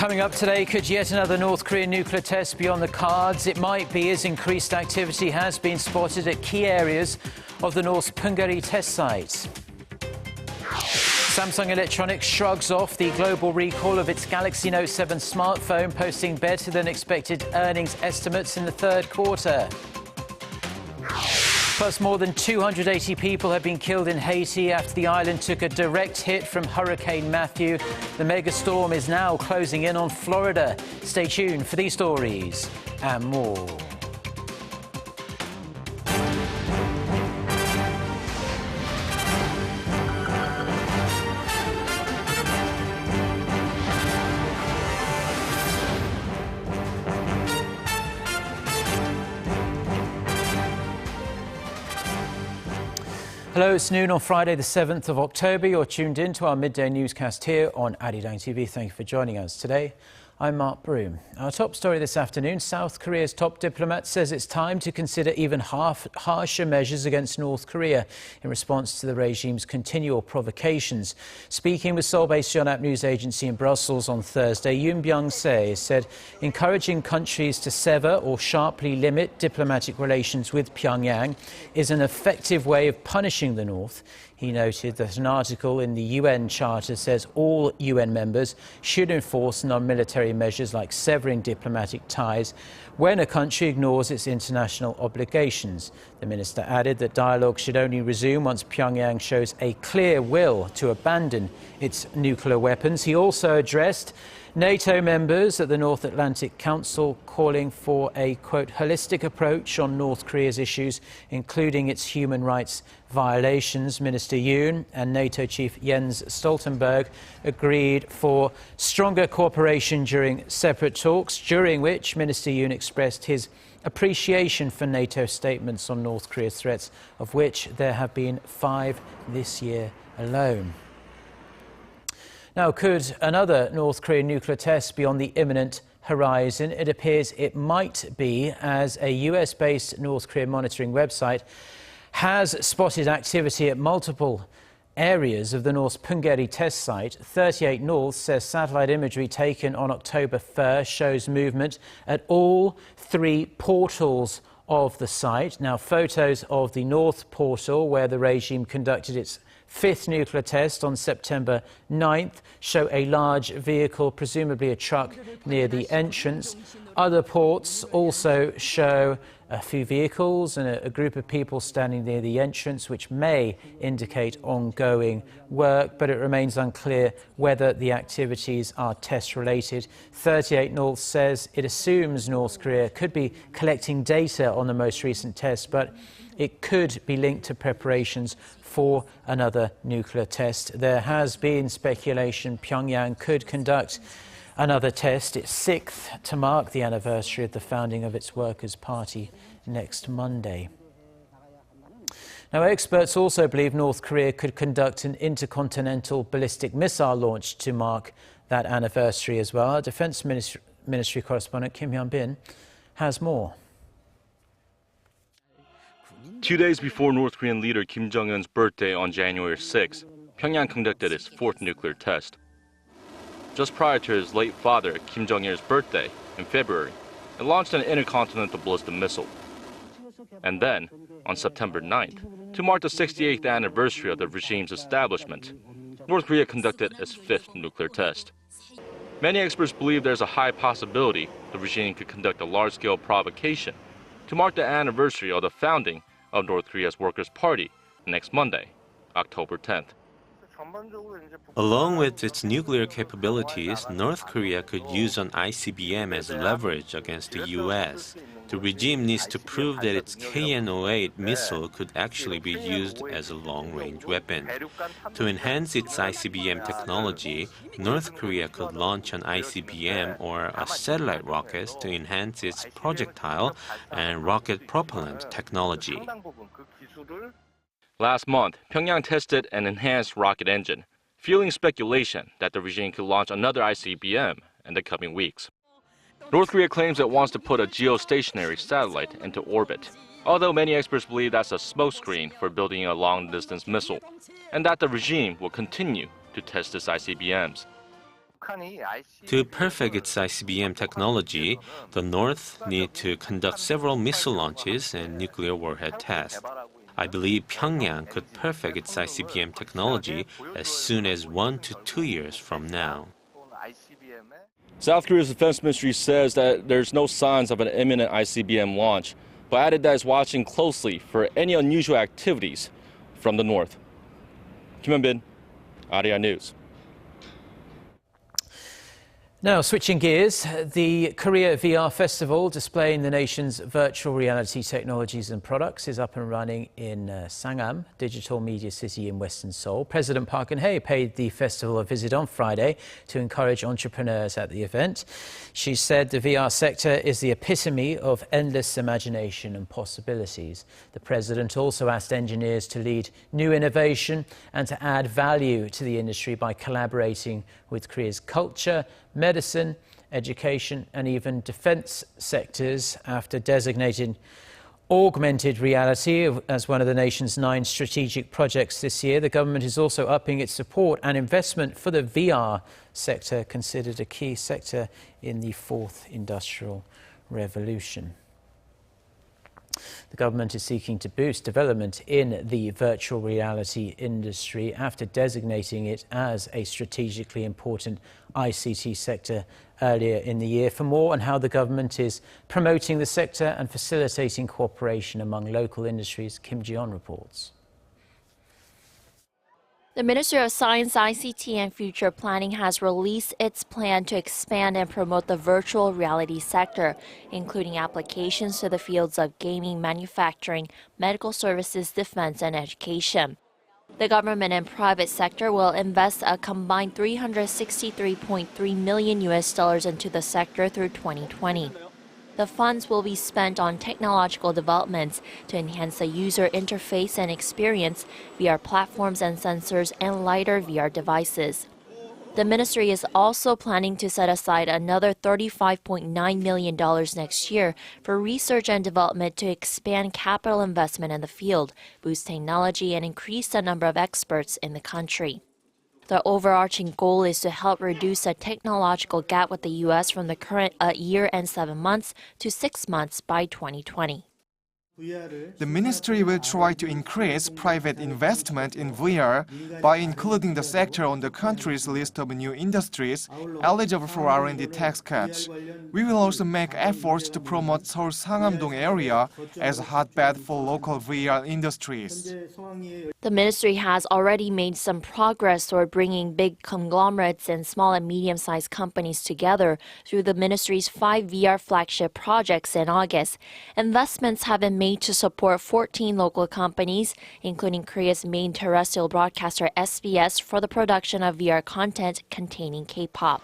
Coming up today, could yet another North Korean nuclear test be on the cards? It might be, as increased activity has been spotted at key areas of the North's Punggye test site. Samsung Electronics shrugs off the global recall of its Galaxy Note 7 smartphone, posting better than expected earnings estimates in the third quarter. Plus, more than 280 people have been killed in Haiti after the island took a direct hit from Hurricane Matthew. The megastorm is now closing in on Florida. Stay tuned for these stories and more. Hello, it's noon on Friday the 7th of October. You're tuned in to our midday newscast here on Arirang TV. Thank you for joining us today. I'm Mark Broom. Our top story this afternoon, South Korea's top diplomat says it's time to consider even harsher measures against North Korea in response to the regime's continual provocations. Speaking with Seoul-based Yonhap news agency in Brussels on Thursday, Yoon Byung-se said encouraging countries to sever or sharply limit diplomatic relations with Pyongyang is an effective way of punishing the North. He noted that an article in the UN Charter says all UN members should enforce non-military measures like severing diplomatic ties when a country ignores its international obligations. The minister added that dialogue should only resume once Pyongyang shows a clear will to abandon its nuclear weapons. He also addressed NATO members at the North Atlantic Council, calling for a, quote, holistic approach on North Korea's issues, including its human rights violations. Minister Yoon and NATO chief Jens Stoltenberg agreed for stronger cooperation during separate talks, during which Minister Yoon expressed his appreciation for NATO statements on North Korea's threats, of which there have been 5 this year alone. Now, could another North Korean nuclear test be on the imminent horizon? It appears it might be, as a US-based North Korean monitoring website has spotted activity at multiple areas of the North's Punggye test site. 38 North says satellite imagery taken on October 1st shows movement at all 3 portals of the site. Now, photos of the North portal, where the regime conducted its 5th nuclear test on September 9th, show a large vehicle, presumably a truck, near the entrance. Other ports also show a few vehicles and a group of people standing near the entrance, which may indicate ongoing work, but it remains unclear whether the activities are test-related. 38 North says it assumes North Korea could be collecting data on the most recent test, but it could be linked to preparations for another nuclear test. There has been speculation Pyongyang could conduct another test, its 6th, to mark the anniversary of the founding of its Workers' Party next Monday. Now, experts also believe North Korea could conduct an intercontinental ballistic missile launch to mark that anniversary as well. Our Defense Ministry correspondent Kim Hyun-bin has more. 2 days before North Korean leader Kim Jong-un's birthday on January 6, Pyongyang conducted its 4th nuclear test. Just prior to his late father Kim Jong-il's birthday in February, it launched an intercontinental ballistic missile. And then, on September 9th, to mark the 68th anniversary of the regime's establishment, North Korea conducted its 5th nuclear test. Many experts believe there's a high possibility the regime could conduct a large-scale provocation to mark the anniversary of the founding of North Korea's Workers' Party next Monday, October 10th. Along with its nuclear capabilities, North Korea could use an ICBM as leverage against the U.S. The regime needs to prove that its KN-08 missile could actually be used as a long-range weapon. To enhance its ICBM technology, North Korea could launch an ICBM or a satellite rocket to enhance its projectile and rocket propellant technology. Last month, Pyongyang tested an enhanced rocket engine, fueling speculation that the regime could launch another ICBM in the coming weeks. North Korea claims it wants to put a geostationary satellite into orbit, although many experts believe that's a smokescreen for building a long-distance missile, and that the regime will continue to test its ICBMs. To perfect its ICBM technology, the North need to conduct several missile launches and nuclear warhead tests. I believe Pyongyang could perfect its ICBM technology as soon as 1 to 2 years from now. South Korea's defense ministry says that there's no signs of an imminent ICBM launch, but added that it's watching closely for any unusual activities from the north. Kim Hyun-bin, Arirang News. Now, switching gears, the Korea VR Festival, displaying the nation's virtual reality technologies and products, is up and running in Sangam, digital media city in western Seoul. President Park Geun-hye paid the festival a visit on Friday to encourage entrepreneurs at the event. She said the VR sector is the epitome of endless imagination and possibilities. The president also asked engineers to lead new innovation and to add value to the industry by collaborating with Korea's culture, medicine, education and even defense sectors after designating augmented reality as one of the nation's 9 strategic projects this year. The government is also upping its support and investment for the VR sector, considered a key sector in the 4th industrial revolution. The government is seeking to boost development in the virtual reality industry after designating it as a strategically important ICT sector earlier in the year. For more on how the government is promoting the sector and facilitating cooperation among local industries, Kim Ji-yeon reports. The Ministry of Science, ICT and Future Planning has released its plan to expand and promote the virtual reality sector, including applications to the fields of gaming, manufacturing, medical services, defense and education. The government and private sector will invest a combined $363.3 million into the sector through 2020. The funds will be spent on technological developments to enhance the user interface and experience, VR platforms and sensors, and lighter VR devices. The ministry is also planning to set aside another $35.9 million next year for research and development to expand capital investment in the field, boost technology, and increase the number of experts in the country. The overarching goal is to help reduce the technological gap with the U.S. from the current year and 7 months to 6 months by 2020. The ministry will try to increase private investment in VR by including the sector on the country's list of new industries eligible for R&D tax cuts. We will also make efforts to promote Seoul's Sangam-dong area as a hotbed for local VR industries. The ministry has already made some progress toward bringing big conglomerates and small and medium-sized companies together through the ministry's 5 VR flagship projects in August. Investments have been made to support 14 local companies, including Korea's main terrestrial broadcaster SBS, for the production of VR content containing K-pop.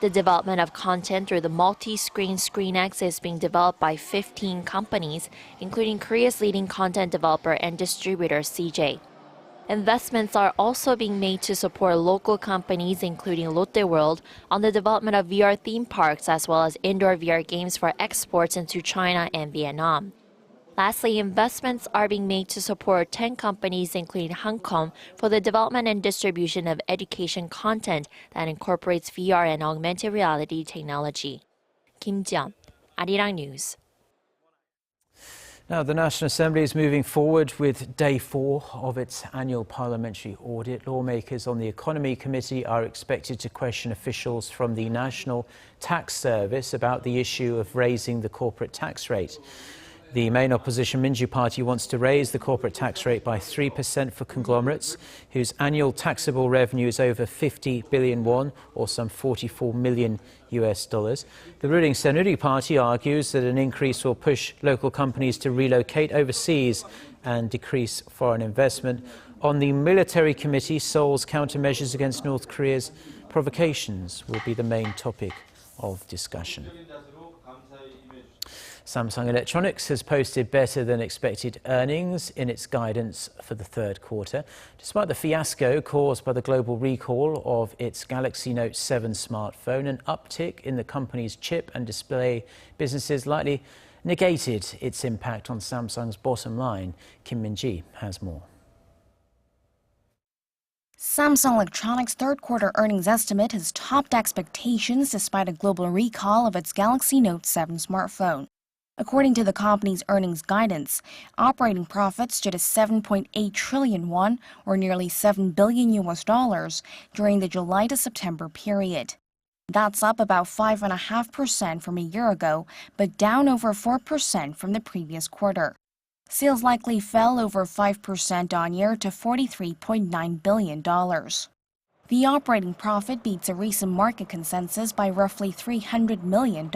The development of content through the multi-screen ScreenX is being developed by 15 companies, including Korea's leading content developer and distributor CJ. Investments are also being made to support local companies, including Lotte World, on the development of VR theme parks as well as indoor VR games for exports into China and Vietnam. Lastly, investments are being made to support 10 companies, including Hancom, for the development and distribution of education content that incorporates VR and augmented reality technology. Kim Ji-yeon, Arirang News. Now, the National Assembly is moving forward with day 4 of its annual parliamentary audit. Lawmakers on the Economy Committee are expected to question officials from the National Tax Service about the issue of raising the corporate tax rate. The main opposition Minju Party wants to raise the corporate tax rate by 3% for conglomerates whose annual taxable revenue is over 50 billion won, or some $44 million. The ruling Saenuri Party argues that an increase will push local companies to relocate overseas and decrease foreign investment. On the Military Committee, Seoul's countermeasures against North Korea's provocations will be the main topic of discussion. Samsung Electronics has posted better than expected earnings in its guidance for the 3rd quarter. Despite the fiasco caused by the global recall of its Galaxy Note 7 smartphone, an uptick in the company's chip and display businesses likely negated its impact on Samsung's bottom line. Kim Min-ji has more. Samsung Electronics' third-quarter earnings estimate has topped expectations despite a global recall of its Galaxy Note 7 smartphone. According to the company's earnings guidance, operating profits stood at 7.8 trillion won, or nearly $7 billion during the July to September period. That's up about 5.5% from a year ago, but down over 4% from the previous quarter. Sales likely fell over 5% on year to $43.9 billion. The operating profit beats a recent market consensus by roughly $300 million.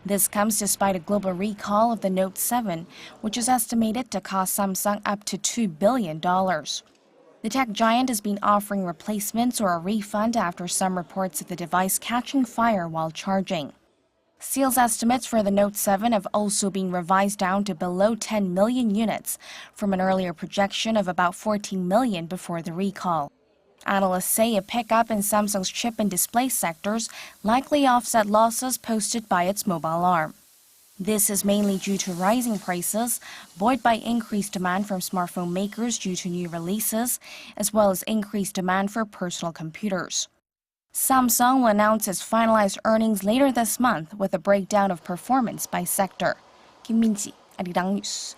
This comes despite a global recall of the Note 7, which is estimated to cost Samsung up to $2 billion. The tech giant has been offering replacements or a refund after some reports of the device catching fire while charging. Sales estimates for the Note 7 have also been revised down to below 10 million units from an earlier projection of about 14 million before the recall. Analysts say a pickup in Samsung's chip and display sectors likely offset losses posted by its mobile arm. This is mainly due to rising prices, buoyed by increased demand from smartphone makers due to new releases, as well as increased demand for personal computers. Samsung will announce its finalized earnings later this month with a breakdown of performance by sector. Kim Min-ji, Arirang News.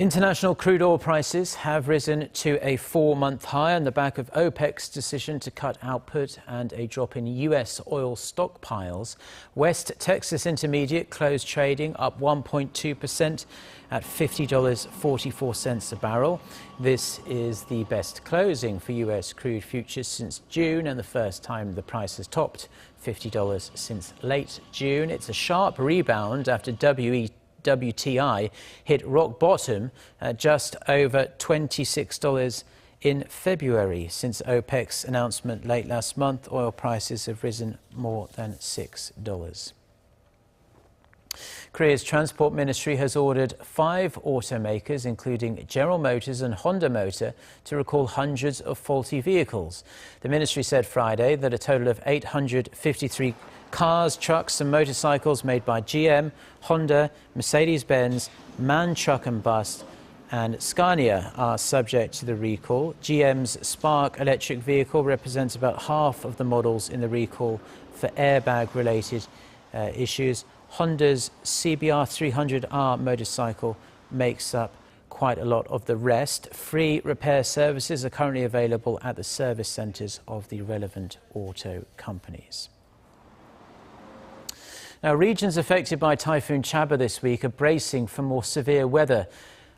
International crude oil prices have risen to a 4-month high on the back of OPEC's decision to cut output and a drop in U.S. oil stockpiles. West Texas Intermediate closed trading up 1.2% at $50.44 a barrel. This is the best closing for U.S. crude futures since June and the first time the price has topped $50 since late June. It's a sharp rebound after WTI hit rock bottom at just over $26 in February. Since OPEC's announcement late last month, oil prices have risen more than $6. Korea's Transport Ministry has ordered 5 automakers, including General Motors and Honda Motor, to recall hundreds of faulty vehicles. The ministry said Friday that a total of 853 cars, trucks and motorcycles made by GM, Honda, Mercedes-Benz, MAN Truck and Bus and Scania are subject to the recall. GM's Spark electric vehicle represents about half of the models in the recall for airbag-related issues. Honda's CBR 300R motorcycle makes up quite a lot of the rest. Free repair services are currently available at the service centres of the relevant auto companies. Now, regions affected by Typhoon Chaba this week are bracing for more severe weather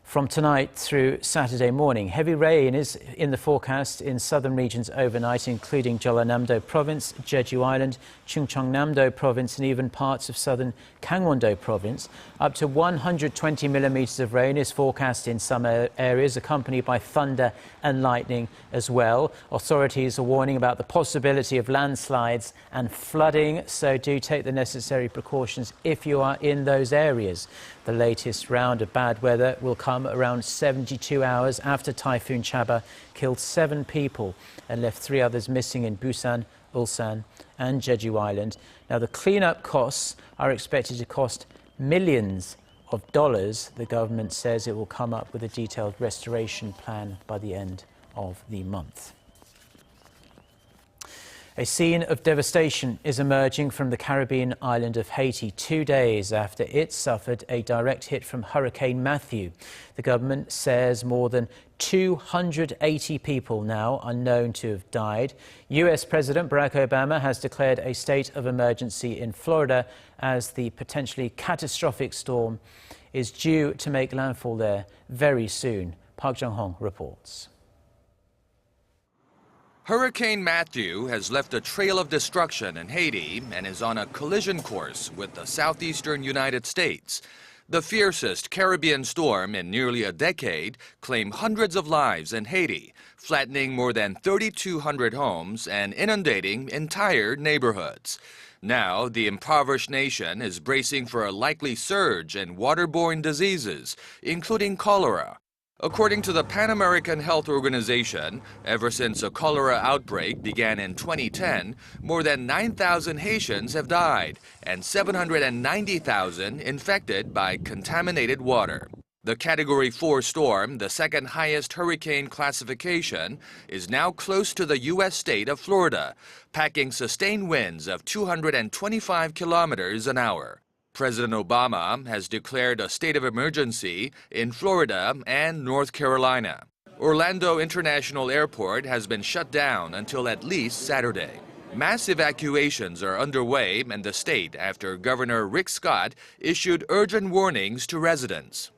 from tonight through Saturday morning. Heavy rain is in the forecast in southern regions overnight, including Jeollanam-do Province, Jeju Island, Chungcheongnam-do Province and even parts of southern Gangwon-do Province. Up to 120 millimetres of rain is forecast in some areas, accompanied by thunder and lightning as well. Authorities are warning about the possibility of landslides and flooding, so do take the necessary precautions if you are in those areas. The latest round of bad weather will come around 72 hours after Typhoon Chaba killed 7 people and left 3 others missing in Busan, Ulsan and Jeju Island. Now, the cleanup costs are expected to cost millions of dollars. The government says it will come up with a detailed restoration plan by the end of the month. A scene of devastation is emerging from the Caribbean island of Haiti 2 days after it suffered a direct hit from Hurricane Matthew. The government says more than 280 people now are known to have died. US President Barack Obama has declared a state of emergency in Florida as the potentially catastrophic storm is due to make landfall there very soon. Park Jung-hong reports. Hurricane Matthew has left a trail of destruction in Haiti and is on a collision course with the southeastern United States. The fiercest Caribbean storm in nearly a decade claimed hundreds of lives in Haiti, flattening more than 3,200 homes and inundating entire neighborhoods. Now, the impoverished nation is bracing for a likely surge in waterborne diseases, including cholera. According to the Pan American Health Organization, ever since a cholera outbreak began in 2010, more than 9,000 Haitians have died and 790,000 infected by contaminated water. The Category 4 storm, the second highest hurricane classification, is now close to the U.S. state of Florida, packing sustained winds of 225 kilometers an hour. President Obama has declared a state of emergency in Florida and North Carolina. Orlando International Airport has been shut down until at least Saturday. Mass evacuations are underway in the state after Governor Rick Scott issued urgent warnings to residents.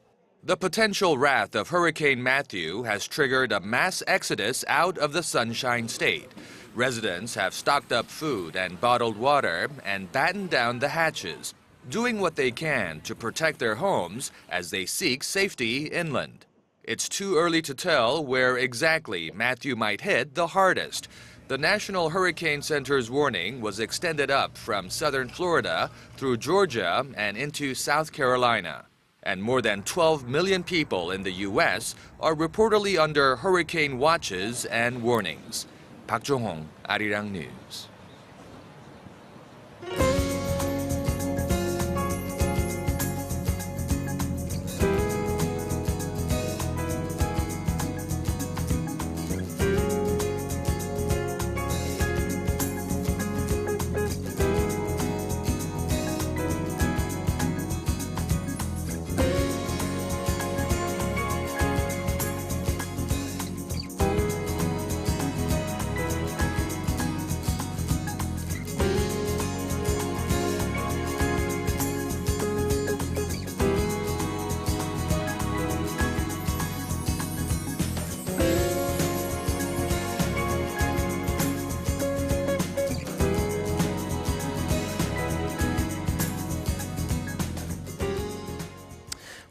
The potential wrath of Hurricane Matthew has triggered a mass exodus out of the Sunshine State. Residents have stocked up food and bottled water and battened down the hatches, doing what they can to protect their homes as they seek safety inland. It's too early to tell where exactly Matthew might hit the hardest. The National Hurricane Center's warning was extended up from southern Florida through Georgia and into South Carolina. And more than 12 million people in the U.S. are reportedly under hurricane watches and warnings. Park Jo-hong, Arirang News.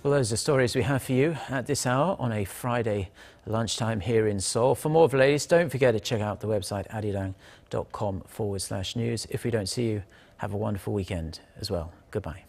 Well, those are stories we have for you at this hour on a Friday lunchtime here in Seoul. For more of the latest, don't forget to check out the website arirang.com/news. If we don't see you, have a wonderful weekend as well. Goodbye.